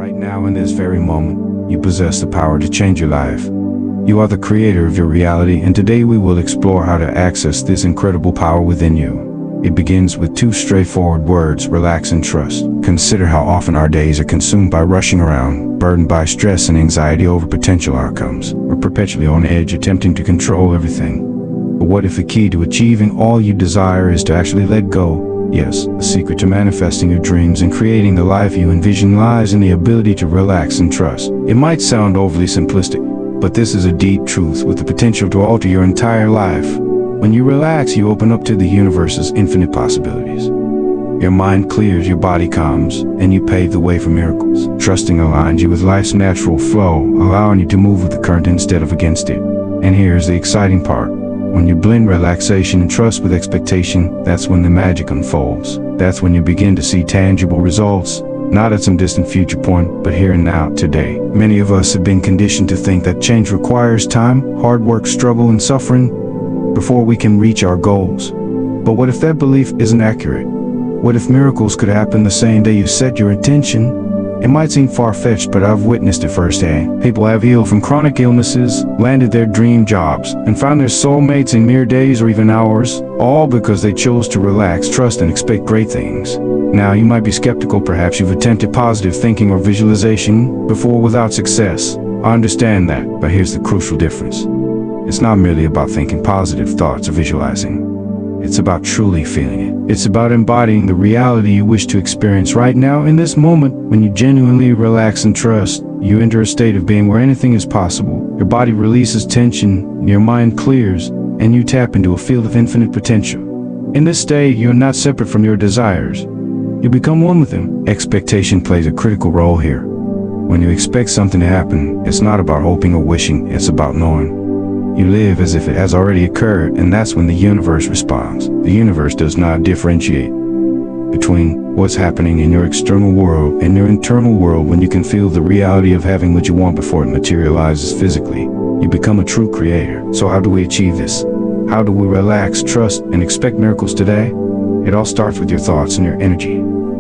Right now, in this very moment, you possess the power to change your life. You are the creator of your reality, and today we will explore how to access this incredible power within you. It begins with two straightforward words: relax and trust. Consider how often our days are consumed by rushing around, burdened by stress and anxiety over potential outcomes. We're perpetually on edge, attempting to control everything. But what if the key to achieving all you desire is to actually let go? Yes, the secret to manifesting your dreams and creating the life you envision lies in the ability to relax and trust. It might sound overly simplistic, but this is a deep truth with the potential to alter your entire life. When you relax, you open up to the universe's infinite possibilities. Your mind clears, your body calms, and you pave the way for miracles. Trusting aligns you with life's natural flow, allowing you to move with the current instead of against it. And here's the exciting part. When you blend relaxation and trust with expectation, that's when the magic unfolds. That's when you begin to see tangible results, not at some distant future point, but here and now, today. Many of us have been conditioned to think that change requires time, hard work, struggle, and suffering before we can reach our goals. But what if that belief isn't accurate? What if miracles could happen the same day you set your intention? It might seem far-fetched, but I've witnessed it firsthand. People have healed from chronic illnesses, landed their dream jobs, and found their soulmates in mere days or even hours, all because they chose to relax, trust, and expect great things. Now, you might be skeptical. Perhaps you've attempted positive thinking or visualization before without success. I understand that, but here's the crucial difference. It's not merely about thinking positive thoughts or visualizing. It's about truly feeling it. It's about embodying the reality you wish to experience right now in this moment. When you genuinely relax and trust, you enter a state of being where anything is possible. Your body releases tension, your mind clears, and you tap into a field of infinite potential. In this state, you're not separate from your desires. You become one with them. Expectation plays a critical role here. When you expect something to happen, it's not about hoping or wishing, it's about knowing. You live as if it has already occurred, and that's when the universe responds. The universe does not differentiate between what's happening in your external world and your internal world. When you can feel the reality of having what you want before it materializes physically, you become a true creator. So how do we achieve this? How do we relax, trust, and expect miracles today? It all starts with your thoughts and your energy.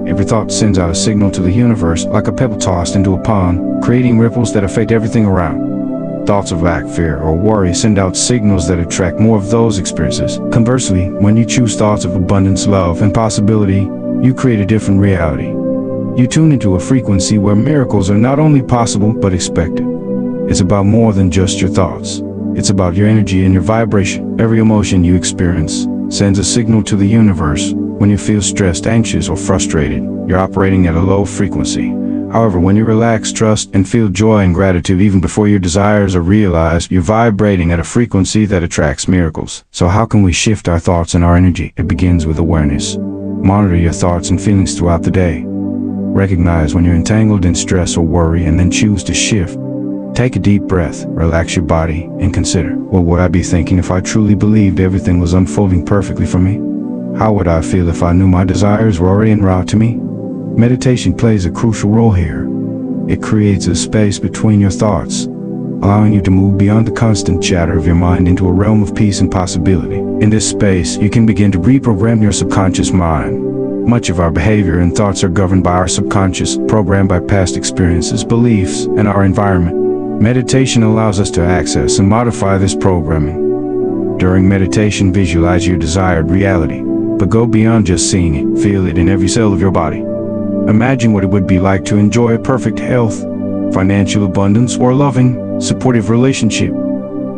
Every thought sends out a signal to the universe, like a pebble tossed into a pond, creating ripples that affect everything around. Thoughts of lack, fear, or worry send out signals that attract more of those experiences. Conversely, when you choose thoughts of abundance, love, and possibility, you create a different reality. You tune into a frequency where miracles are not only possible, but expected. It's about more than just your thoughts. It's about your energy and your vibration. Every emotion you experience sends a signal to the universe. When you feel stressed, anxious, or frustrated, you're operating at a low frequency. However, when you relax, trust, and feel joy and gratitude even before your desires are realized, you're vibrating at a frequency that attracts miracles. So how can we shift our thoughts and our energy? It begins with awareness. Monitor your thoughts and feelings throughout the day. Recognize when you're entangled in stress or worry, and then choose to shift. Take a deep breath, relax your body, and consider, what would I be thinking if I truly believed everything was unfolding perfectly for me? How would I feel if I knew my desires were already en route to me? Meditation plays a crucial role here. It creates a space between your thoughts, allowing you to move beyond the constant chatter of your mind into a realm of peace and possibility. In this space, you can begin to reprogram your subconscious mind. Much of our behavior and thoughts are governed by our subconscious, programmed by past experiences, beliefs, and our environment. Meditation allows us to access and modify this programming. During meditation, visualize your desired reality, but go beyond just seeing it. Feel it in every cell of your body. Imagine what it would be like to enjoy perfect health, financial abundance, or a loving, supportive relationship.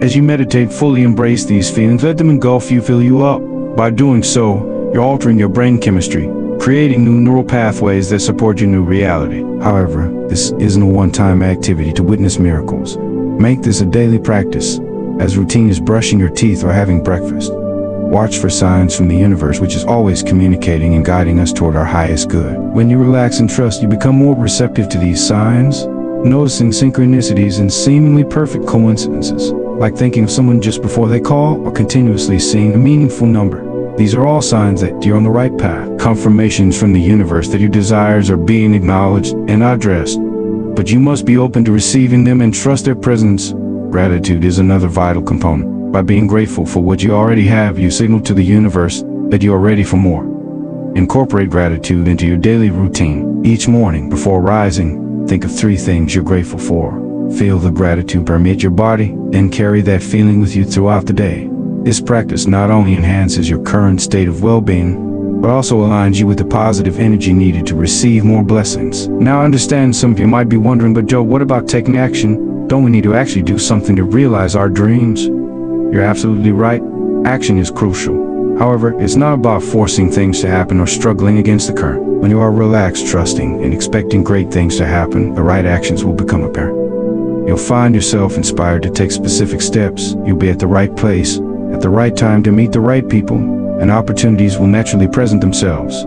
As you meditate, fully embrace these feelings, let them engulf you, fill you up. By doing so, you're altering your brain chemistry, creating new neural pathways that support your new reality. However, this isn't a one-time activity to witness miracles. Make this a daily practice, as routine as brushing your teeth or having breakfast. Watch for signs from the universe, which is always communicating and guiding us toward our highest good. When you relax and trust, you become more receptive to these signs, noticing synchronicities and seemingly perfect coincidences, like thinking of someone just before they call or continuously seeing a meaningful number. These are all signs that you're on the right path, confirmations from the universe that your desires are being acknowledged and addressed. But you must be open to receiving them and trust their presence. Gratitude is another vital component. By being grateful for what you already have, you signal to the universe that you are ready for more. Incorporate gratitude into your daily routine. Each morning before rising, Think of 3 things you're grateful for. Feel the gratitude permeate your body, then carry that feeling with you throughout the day. This practice not only enhances your current state of well-being, but also aligns you with the positive energy needed to receive more blessings. Now I understand some of you might be wondering, but Joe, what about taking action? Don't we need to actually do something to realize our dreams? You're absolutely right. Action is crucial. However, it's not about forcing things to happen or struggling against the current. When you are relaxed, trusting, and expecting great things to happen, the right actions will become apparent. You'll find yourself inspired to take specific steps. You'll be at the right place, at the right time to meet the right people, and opportunities will naturally present themselves.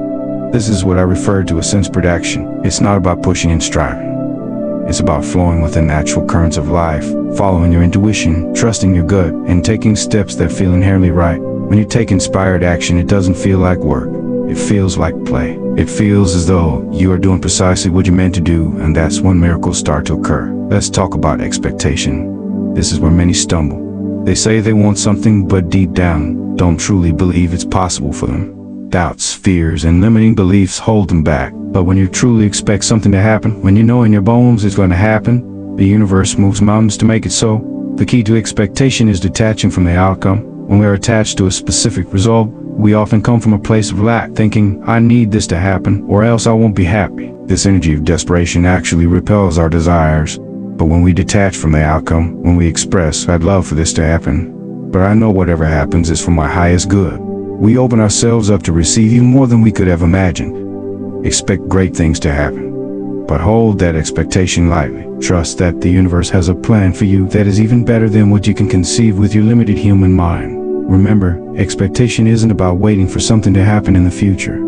This is what I refer to as sense-spread action. It's not about pushing and striving. It's about flowing with the natural currents of life, following your intuition, trusting your gut, and taking steps that feel inherently right. When you take inspired action, it doesn't feel like work. It feels like play. It feels as though you are doing precisely what you're meant to do, and that's when miracles start to occur. Let's talk about expectation. This is where many stumble. They say they want something, but deep down, don't truly believe it's possible for them. Doubts, fears, and limiting beliefs hold them back. But when you truly expect something to happen, when you know in your bones it's going to happen, the universe moves mountains to make it so. The key to expectation is detaching from the outcome. When we are attached to a specific result, we often come from a place of lack, thinking, I need this to happen, or else I won't be happy. This energy of desperation actually repels our desires. But when we detach from the outcome, when we express, I'd love for this to happen, but I know whatever happens is for my highest good, we open ourselves up to receive even more than we could have imagined. Expect great things to happen, but hold that expectation lightly. Trust that the universe has a plan for you that is even better than what you can conceive with your limited human mind. Remember, expectation isn't about waiting for something to happen in the future.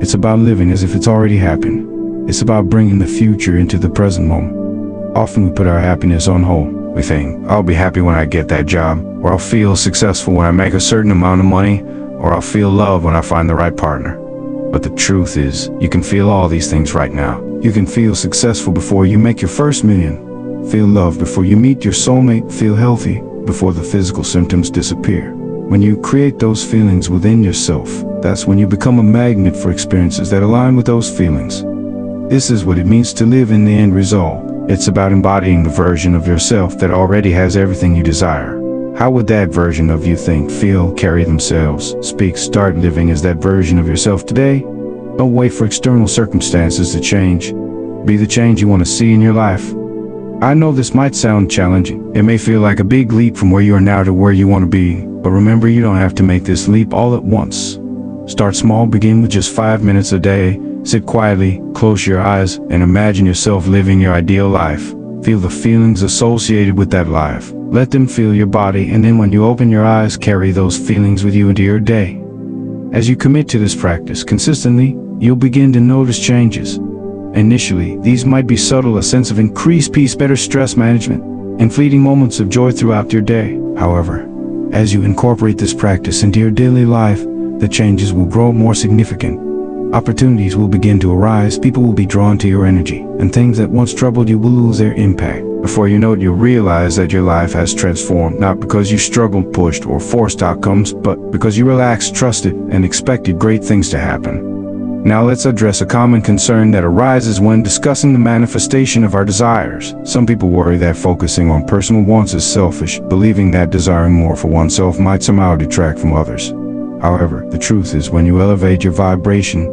It's about living as if it's already happened. It's about bringing the future into the present moment. Often we put our happiness on hold. We think, I'll be happy when I get that job, or I'll feel successful when I make a certain amount of money, or I'll feel love when I find the right partner. But the truth is, you can feel all these things right now. You can feel successful before you make your first million. Feel love before you meet your soulmate. Feel healthy before the physical symptoms disappear. When you create those feelings within yourself, that's when you become a magnet for experiences that align with those feelings. This is what it means to live in the end result. It's about embodying the version of yourself that already has everything you desire. How would that version of you think, feel, carry themselves, speak, start living as that version of yourself today? Don't wait for external circumstances to change. Be the change you want to see in your life. I know this might sound challenging. It may feel like a big leap from where you are now to where you want to be. But remember, you don't have to make this leap all at once. Start small, begin with just 5 minutes a day. Sit quietly, close your eyes, and imagine yourself living your ideal life. Feel the feelings associated with that life. Let them fill your body, and then when you open your eyes, carry those feelings with you into your day. As you commit to this practice consistently, you'll begin to notice changes. Initially, these might be subtle, a sense of increased peace, better stress management, and fleeting moments of joy throughout your day. However, as you incorporate this practice into your daily life, the changes will grow more significant. Opportunities will begin to arise, people will be drawn to your energy, and things that once troubled you will lose their impact. Before you know it, you'll realize that your life has transformed, not because you struggled, pushed, or forced outcomes, but because you relaxed, trusted, and expected great things to happen. Now let's address a common concern that arises when discussing the manifestation of our desires. Some people worry that focusing on personal wants is selfish, believing that desiring more for oneself might somehow detract from others. However, the truth is, when you elevate your vibration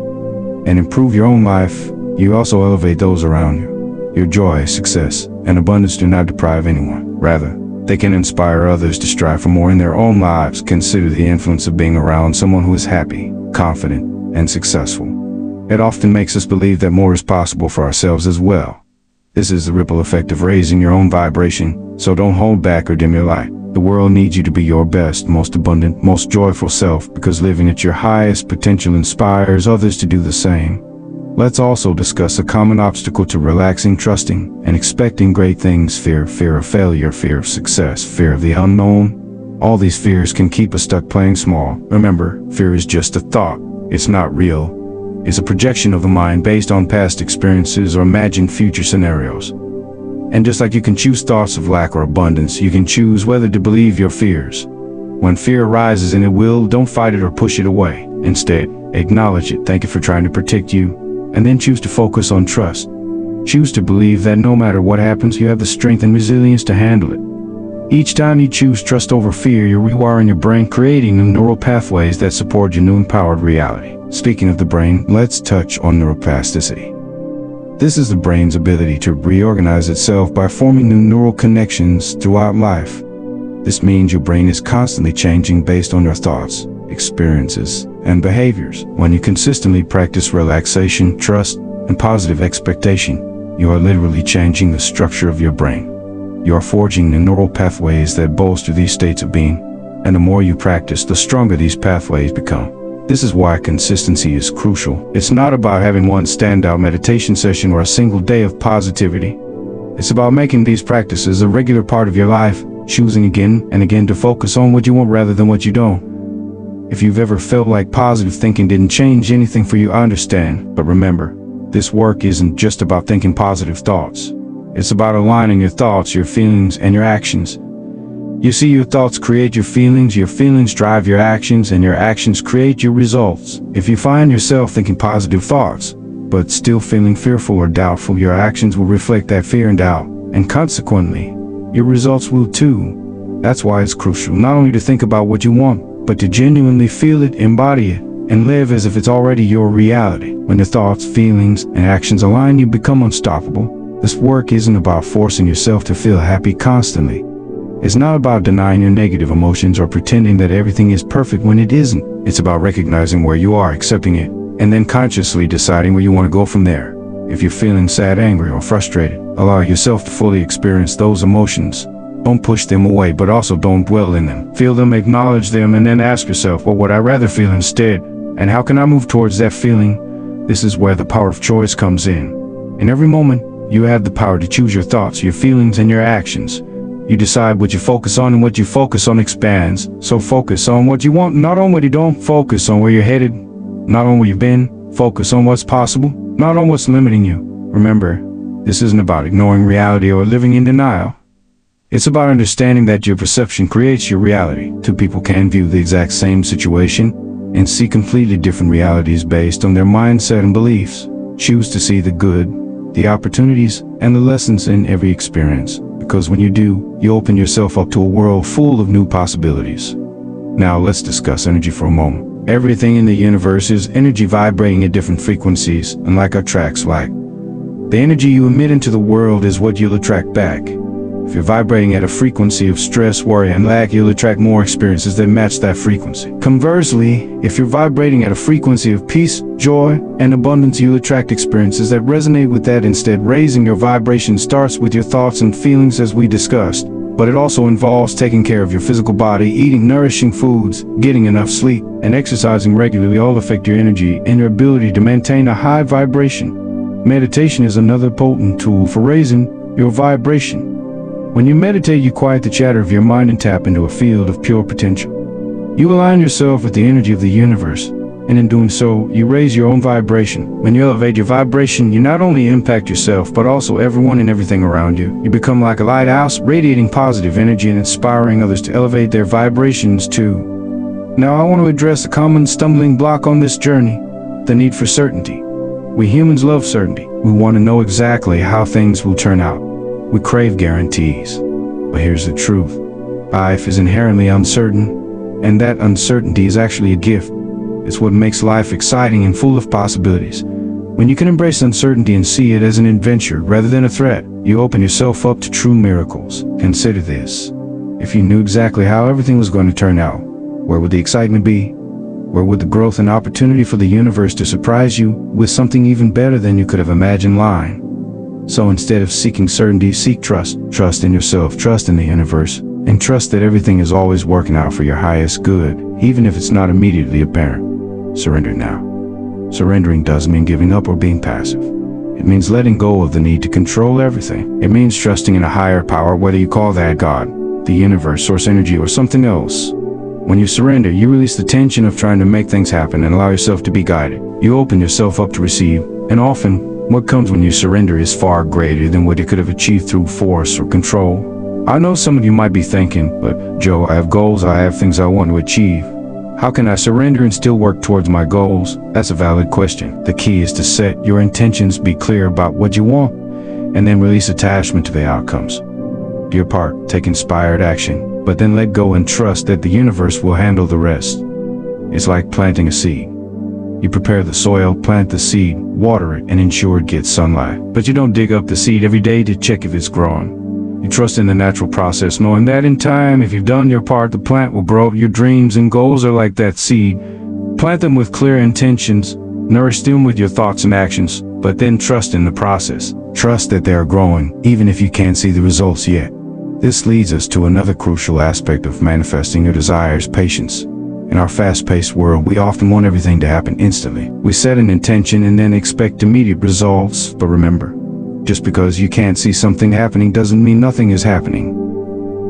and improve your own life, you also elevate those around you. Your joy, success, and abundance do not deprive anyone. Rather, they can inspire others to strive for more in their own lives. Consider the influence of being around someone who is happy, confident, and successful. It often makes us believe that more is possible for ourselves as well. This is the ripple effect of raising your own vibration, so don't hold back or dim your light. The world needs you to be your best, most abundant, most joyful self, because living at your highest potential inspires others to do the same. Let's also discuss a common obstacle to relaxing, trusting, and expecting great things: fear of failure, fear of success, fear of the unknown. All these fears can keep us stuck playing small. Remember, fear is just a thought. It's not real. It's a projection of the mind based on past experiences or imagined future scenarios. And just like you can choose thoughts of lack or abundance, you can choose whether to believe your fears. When fear arises, and it will, don't fight it or push it away. Instead, acknowledge it, thank it for trying to protect you, and then choose to focus on trust. Choose to believe that no matter what happens, you have the strength and resilience to handle it. Each time you choose trust over fear, you're rewiring your brain, creating new neural pathways that support your new empowered reality. Speaking of the brain, let's touch on neuroplasticity. This is the brain's ability to reorganize itself by forming new neural connections throughout life. This means your brain is constantly changing based on your thoughts, experiences, and behaviors. When you consistently practice relaxation, trust, and positive expectation, you are literally changing the structure of your brain. You are forging the neural pathways that bolster these states of being, and the more you practice, the stronger these pathways become. This is why consistency is crucial. It's not about having one standout meditation session or a single day of positivity. It's about making these practices a regular part of your life, choosing again and again to focus on what you want rather than what you don't. If you've ever felt like positive thinking didn't change anything for you, I understand. But remember, this work isn't just about thinking positive thoughts. It's about aligning your thoughts, your feelings, and your actions. You see, your thoughts create your feelings drive your actions, and your actions create your results. If you find yourself thinking positive thoughts, but still feeling fearful or doubtful, your actions will reflect that fear and doubt, and consequently, your results will too. That's why it's crucial not only to think about what you want, but to genuinely feel it, embody it, and live as if it's already your reality. When your thoughts, feelings, and actions align, you become unstoppable. This work isn't about forcing yourself to feel happy constantly. It's not about denying your negative emotions or pretending that everything is perfect when it isn't. It's about recognizing where you are, accepting it, and then consciously deciding where you want to go from there. If you're feeling sad, angry, or frustrated, allow yourself to fully experience those emotions. Don't push them away, but also don't dwell in them. Feel them, acknowledge them, and then ask yourself, what would I rather feel instead? And how can I move towards that feeling? This is where the power of choice comes in. In every moment, you have the power to choose your thoughts, your feelings, and your actions. You decide what you focus on, and what you focus on expands. So focus on what you want, not on what you don't. Focus on where you're headed, not on where you've been. Focus on what's possible, not on what's limiting you. Remember, this isn't about ignoring reality or living in denial. It's about understanding that your perception creates your reality. Two people can view the exact same situation and see completely different realities based on their mindset and beliefs. Choose to see the good, the opportunities, and the lessons in every experience, because when you do, you open yourself up to a world full of new possibilities. Now let's discuss energy for a moment. Everything in the universe is energy vibrating at different frequencies, and like our tracks like. The energy you emit into the world is what you'll attract back. If you're vibrating at a frequency of stress, worry, and lack, you'll attract more experiences that match that frequency. Conversely, if you're vibrating at a frequency of peace, joy, and abundance, you'll attract experiences that resonate with that. Instead, raising your vibration starts with your thoughts and feelings, as we discussed, but it also involves taking care of your physical body, eating nourishing foods, getting enough sleep, and exercising regularly. All affect your energy and your ability to maintain a high vibration. Meditation is another potent tool for raising your vibration. When you meditate, you quiet the chatter of your mind and tap into a field of pure potential. You align yourself with the energy of the universe, and in doing so, you raise your own vibration. When you elevate your vibration, you not only impact yourself, but also everyone and everything around you. You become like a lighthouse, radiating positive energy and inspiring others to elevate their vibrations too. Now I want to address a common stumbling block on this journey: the need for certainty. We humans love certainty. We want to know exactly how things will turn out. We crave guarantees. But here's the truth. Life is inherently uncertain, and that uncertainty is actually a gift. It's what makes life exciting and full of possibilities. When you can embrace uncertainty and see it as an adventure rather than a threat, you open yourself up to true miracles. Consider this. If you knew exactly how everything was going to turn out, where would the excitement be? Where would the growth and opportunity for the universe to surprise you with something even better than you could have imagined lying? So instead of seeking certainty, seek trust. Trust in yourself, trust in the universe, and trust that everything is always working out for your highest good, even if it's not immediately apparent. Surrender now. Surrendering doesn't mean giving up or being passive. It means letting go of the need to control everything. It means trusting in a higher power, whether you call that God, the universe, source energy, or something else. When you surrender, you release the tension of trying to make things happen and allow yourself to be guided. You open yourself up to receive, and often, what comes when you surrender is far greater than what you could have achieved through force or control. I know some of you might be thinking, but Joe, I have goals, I have things I want to achieve. How can I surrender and still work towards my goals? That's a valid question. The key is to set your intentions, be clear about what you want, and then release attachment to the outcomes. Do your part, take inspired action, but then let go and trust that the universe will handle the rest. It's like planting a seed. You prepare the soil, plant the seed, water it, and ensure it gets sunlight. But you don't dig up the seed every day to check if it's growing. You trust in the natural process, knowing that in time, if you've done your part, the plant will grow. Your dreams and goals are like that seed. Plant them with clear intentions, nourish them with your thoughts and actions, but then trust in the process. Trust that they are growing, even if you can't see the results yet. This leads us to another crucial aspect of manifesting your desires: patience. In our fast-paced world, we often want everything to happen instantly. We set an intention and then expect immediate results, but remember, just because you can't see something happening doesn't mean nothing is happening.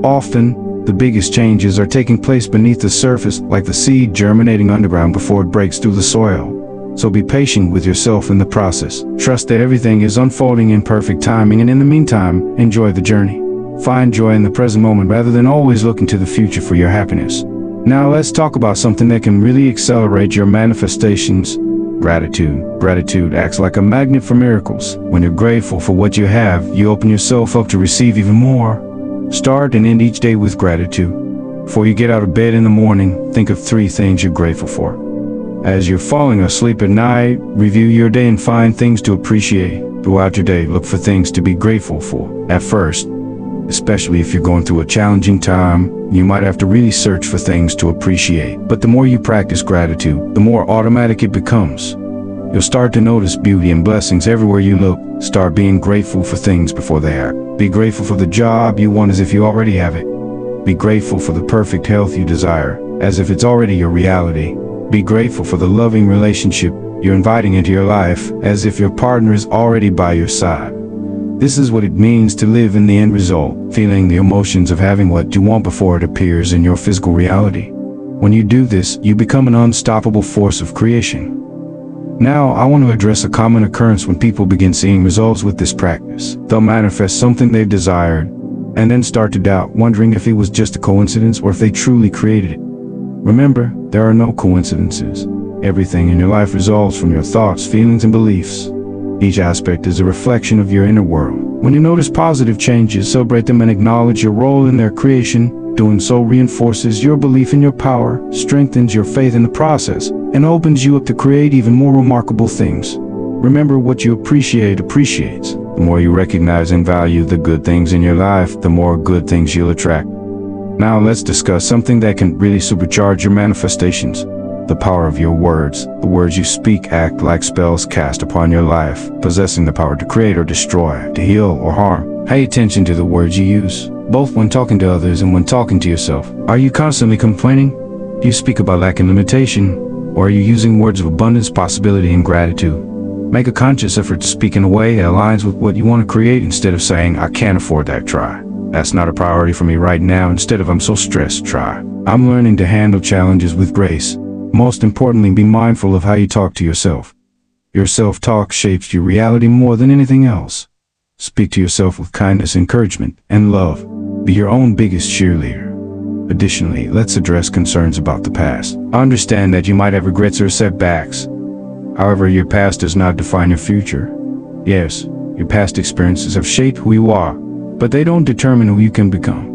Often, the biggest changes are taking place beneath the surface, like the seed germinating underground before it breaks through the soil. So be patient with yourself in the process. Trust that everything is unfolding in perfect timing, and in the meantime, enjoy the journey. Find joy in the present moment rather than always looking to the future for your happiness. Now let's talk about something that can really accelerate your manifestations: gratitude. Gratitude acts like a magnet for miracles. When you're grateful for what you have, you open yourself up to receive even more. Start and end each day with gratitude. Before you get out of bed in the morning, think of 3 things you're grateful for. As you're falling asleep at night, review your day and find things to appreciate. Throughout your day, look for things to be grateful for. At first, especially if you're going through a challenging time, you might have to really search for things to appreciate. But the more you practice gratitude, the more automatic it becomes. You'll start to notice beauty and blessings everywhere you look. Start being grateful for things before they happen. Be grateful for the job you want as if you already have it. Be grateful for the perfect health you desire, as if it's already your reality. Be grateful for the loving relationship you're inviting into your life, as if your partner is already by your side. This is what it means to live in the end result, feeling the emotions of having what you want before it appears in your physical reality. When you do this, you become an unstoppable force of creation. Now, I want to address a common occurrence when people begin seeing results with this practice. They'll manifest something they've desired, and then start to doubt, wondering if it was just a coincidence or if they truly created it. Remember, there are no coincidences. Everything in your life results from your thoughts, feelings, and beliefs. Each aspect is a reflection of your inner world. When you notice positive changes, celebrate them and acknowledge your role in their creation. Doing so reinforces your belief in your power, strengthens your faith in the process, and opens you up to create even more remarkable things. Remember, what you appreciate appreciates. The more you recognize and value the good things in your life, the more good things you'll attract. Now let's discuss something that can really supercharge your manifestations: the power of your words. The words you speak act like spells cast upon your life, possessing the power to create or destroy, to heal or harm. Pay attention to the words you use, both when talking to others and when talking to yourself. Are you constantly complaining? Do you speak about lack and limitation? Or are you using words of abundance, possibility, and gratitude? Make a conscious effort to speak in a way that aligns with what you want to create, instead of saying, "I can't afford that, try. That's not a priority for me right now." Instead of, "I'm so stressed, try." I'm learning to handle challenges with grace. Most importantly, be mindful of how you talk to yourself. Your self-talk shapes your reality more than anything else. Speak to yourself with kindness, encouragement, and love. Be your own biggest cheerleader. Additionally, let's address concerns about the past. Understand that you might have regrets or setbacks. However, your past does not define your future. Yes, your past experiences have shaped who you are, but they don't determine who you can become.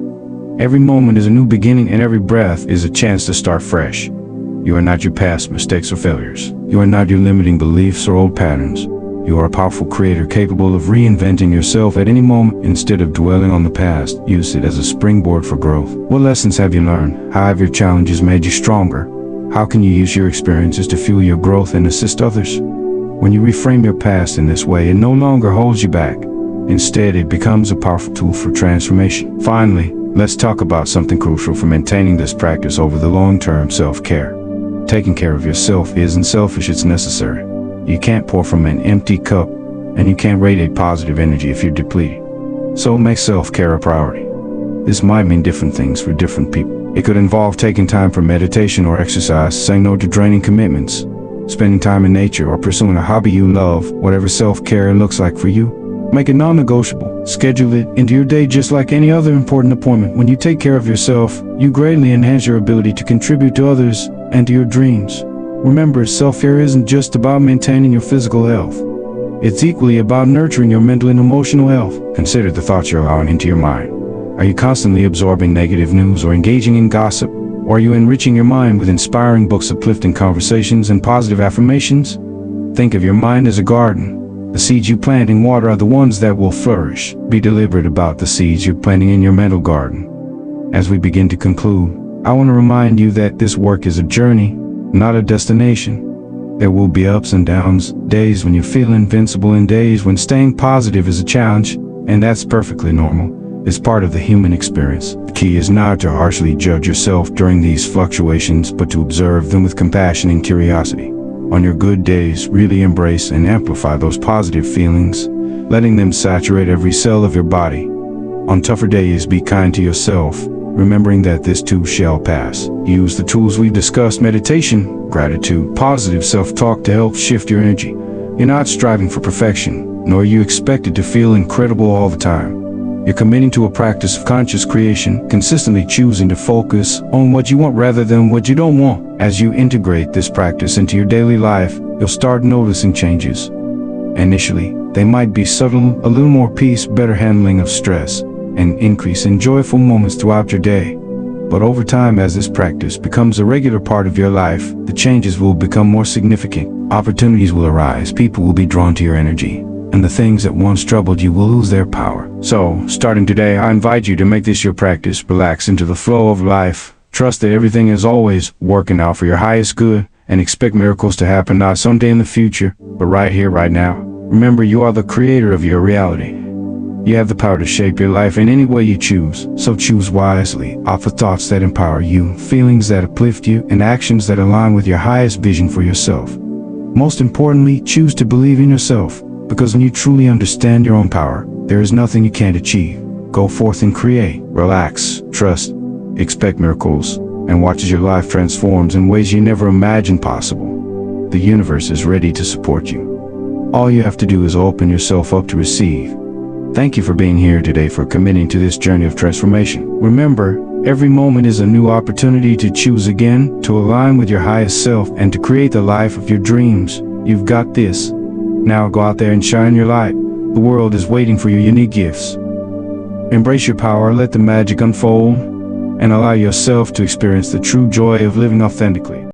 Every moment is a new beginning, and every breath is a chance to start fresh. You are not your past mistakes or failures. You are not your limiting beliefs or old patterns. You are a powerful creator capable of reinventing yourself at any moment. Instead of dwelling on the past, use it as a springboard for growth. What lessons have you learned? How have your challenges made you stronger? How can you use your experiences to fuel your growth and assist others? When you reframe your past in this way, it no longer holds you back. Instead, it becomes a powerful tool for transformation. Finally, let's talk about something crucial for maintaining this practice over the long term: self-care. Taking care of yourself isn't selfish, it's necessary. You can't pour from an empty cup, and you can't radiate positive energy if you're depleted. So make self-care a priority. This might mean different things for different people. It could involve taking time for meditation or exercise, saying no to draining commitments, spending time in nature, or pursuing a hobby you love. Whatever self-care looks like for you, make it non-negotiable. Schedule it into your day just like any other important appointment. When you take care of yourself, you greatly enhance your ability to contribute to others and to your dreams. Remember, self-care isn't just about maintaining your physical health. It's equally about nurturing your mental and emotional health. Consider the thoughts you're allowing into your mind. Are you constantly absorbing negative news or engaging in gossip? Or are you enriching your mind with inspiring books, uplifting conversations, and positive affirmations? Think of your mind as a garden. The seeds you plant and water are the ones that will flourish. Be deliberate about the seeds you're planting in your mental garden. As we begin to conclude, I want to remind you that this work is a journey, not a destination. There will be ups and downs, days when you feel invincible and days when staying positive is a challenge, and that's perfectly normal. It's part of the human experience. The key is not to harshly judge yourself during these fluctuations, but to observe them with compassion and curiosity. On your good days, really embrace and amplify those positive feelings, letting them saturate every cell of your body. On tougher days, be kind to yourself, remembering that this too shall pass. Use the tools we've discussed: meditation, gratitude, positive self-talk to help shift your energy. You're not striving for perfection, nor are you expected to feel incredible all the time. You're committing to a practice of conscious creation, consistently choosing to focus on what you want rather than what you don't want. As you integrate this practice into your daily life, you'll start noticing changes. Initially, they might be subtle: a little more peace, better handling of stress, and increase in joyful moments throughout your day. But over time, as this practice becomes a regular part of your life, the changes will become more significant. Opportunities will arise, people will be drawn to your energy, and the things that once troubled you will lose their power. So, starting today, I invite you to make this your practice. Relax into the flow of life. Trust that everything is always working out for your highest good, and expect miracles to happen not someday in the future, but right here, right now. Remember, you are the creator of your reality. You have the power to shape your life in any way you choose, so choose wisely. Offer thoughts that empower you, feelings that uplift you, and actions that align with your highest vision for yourself. Most importantly, choose to believe in yourself. Because when you truly understand your own power, there is nothing you can't achieve. Go forth and create. Relax, trust, expect miracles, and watch as your life transforms in ways you never imagined possible. The universe is ready to support you. All you have to do is open yourself up to receive. Thank you for being here today, for committing to this journey of transformation. Remember, every moment is a new opportunity to choose again, to align with your highest self, and to create the life of your dreams. You've got this. Now go out there and shine your light. The world is waiting for your unique gifts. Embrace your power, let the magic unfold, and allow yourself to experience the true joy of living authentically.